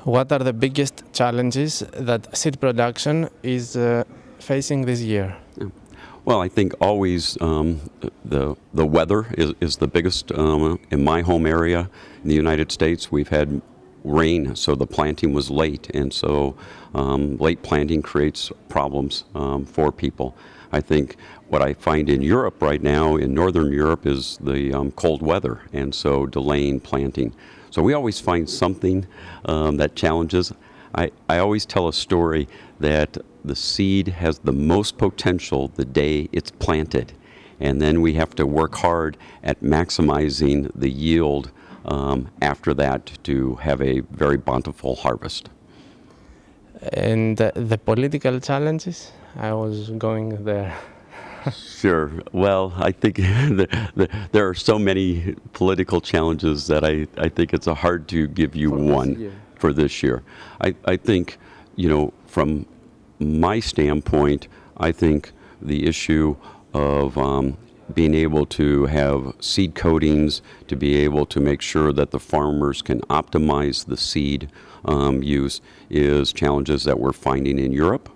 What are the biggest challenges that seed production is facing this year? Well, I think always the weather is the biggest. In my home area in the United States, we've had rain, so the planting was late, and so late planting creates problems for people. I think what I find in Europe right now, in Northern Europe, is the cold weather, and so delaying planting. So we always find something that challenges. I always tell a story that the seed has the most potential the day it's planted, and then we have to work hard at maximizing the yield after that to have a very bountiful harvest. And the political challenges? I was going there. Sure. Well, I think there are so many political challenges that I think it's hard to give you one for this year. I think, from my standpoint, I think the issue of being able to have seed coatings, to be able to make sure that the farmers can optimize the seed use is challenges that we're finding in Europe.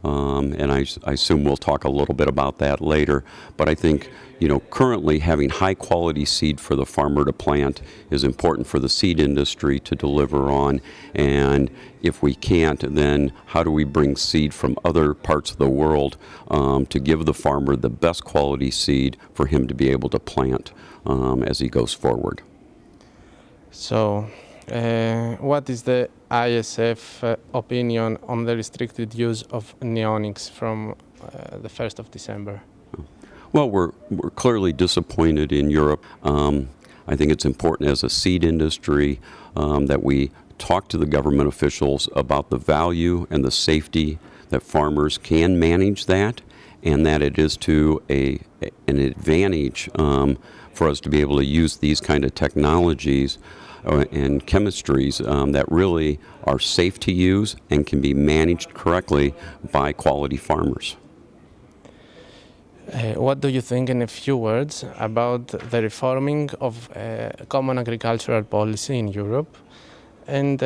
And I assume we'll talk a little bit about that later. But I think, currently having high quality seed for the farmer to plant is important for the seed industry to deliver on. And if we can't, then how do we bring seed from other parts of the world to give the farmer the best quality seed for him to be able to plant as he goes forward? So, what is the ISF opinion on the restricted use of neonics from the 1st of December? Well, we're clearly disappointed in Europe. I think it's important as a seed industry that we talk to the government officials about the value and the safety that farmers can manage that, and that it is to an advantage for us to be able to use these kind of technologies and chemistries that really are safe to use and can be managed correctly by quality farmers. What do you think, in a few words, about the reforming of common agricultural policy in Europe? And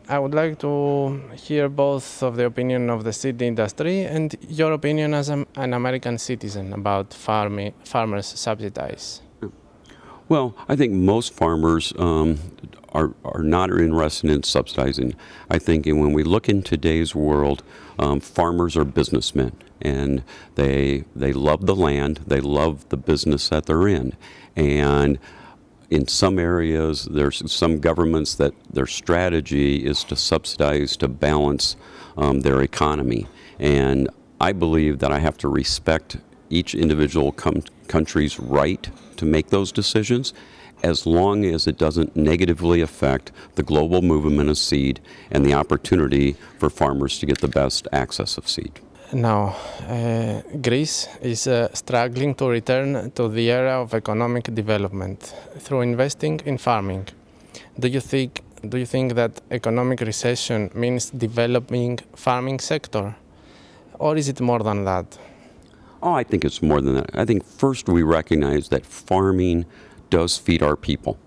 I would like to hear both of the opinion of the seed industry and your opinion as an American citizen about farmers subsidies. Well, I think most farmers are not interested in subsidizing. I think when we look in today's world, farmers are businessmen, and they love the land, they love the business that they're in. And in some areas, there's some governments that their strategy is to subsidize to balance their economy. And I believe that I have to respect each individual country's right to make those decisions, as long as it doesn't negatively affect the global movement of seed and the opportunity for farmers to get the best access of seed. Now, Greece is struggling to return to the era of economic development through investing in farming. Do you think that economic recession means developing farming sector, or is it more than that? Oh, I think it's more than that. I think first we recognize that farming does feed our people.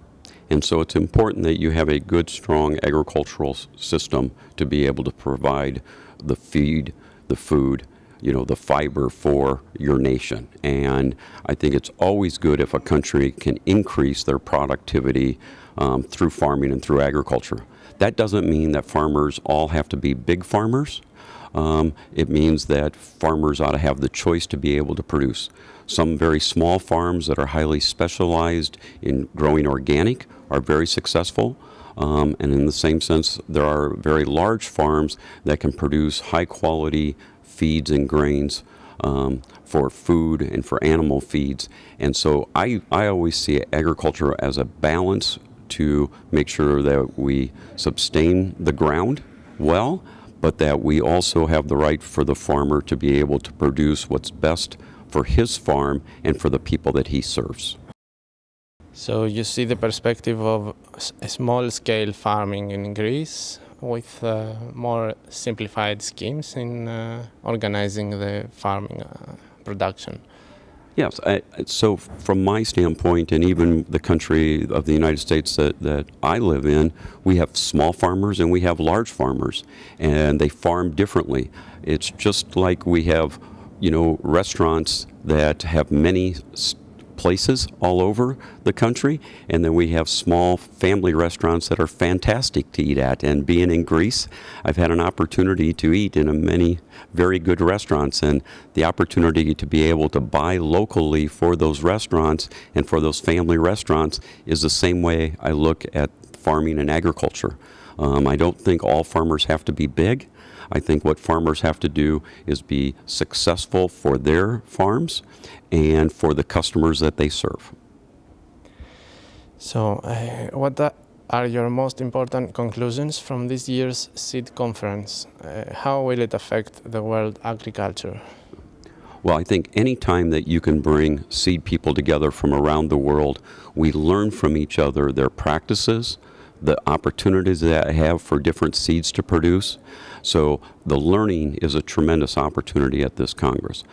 And so it's important that you have a good, strong agricultural system to be able to provide the feed, the food, the fiber for your nation. And I think it's always good if a country can increase their productivity through farming and through agriculture. That doesn't mean that farmers all have to be big farmers. It means that farmers ought to have the choice to be able to produce. Some very small farms that are highly specialized in growing organic are very successful. And in the same sense, there are very large farms that can produce high quality feeds and grains for food and for animal feeds. And so I always see agriculture as a balance to make sure that we sustain the ground well, but that we also have the right for the farmer to be able to produce what's best for his farm and for the people that he serves. So you see the perspective of a small-scale farming in Greece with more simplified schemes in organizing the farming production. Yes, so from my standpoint, and even the country of the United States that I live in, we have small farmers and we have large farmers, and they farm differently. It's just like we have, you know, restaurants that have many places all over the country, and then we have small family restaurants that are fantastic to eat at. And being in Greece, I've had an opportunity to eat in many very good restaurants, and the opportunity to be able to buy locally for those restaurants and for those family restaurants is the same way I look at farming and agriculture. I don't think all farmers have to be big. I think what farmers have to do is be successful for their farms and for the customers that they serve. So, what are your most important conclusions from this year's seed conference? How will it affect the world agriculture? Well, I think any time that you can bring seed people together from around the world, we learn from each other their practices, the opportunities that I have for different seeds to produce. So the learning is a tremendous opportunity at this Congress.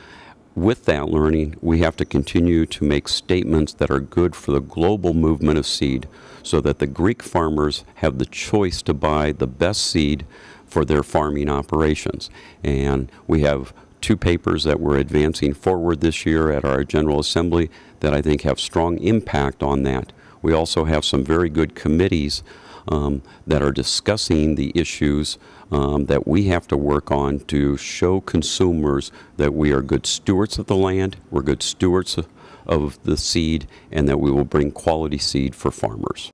With that learning, we have to continue to make statements that are good for the global movement of seed so that the Greek farmers have the choice to buy the best seed for their farming operations. And we have 2 papers that we're advancing forward this year at our General Assembly that I think have strong impact on that. We also have some very good committees that are discussing the issues that we have to work on to show consumers that we are good stewards of the land, we're good stewards of the seed, and that we will bring quality seed for farmers.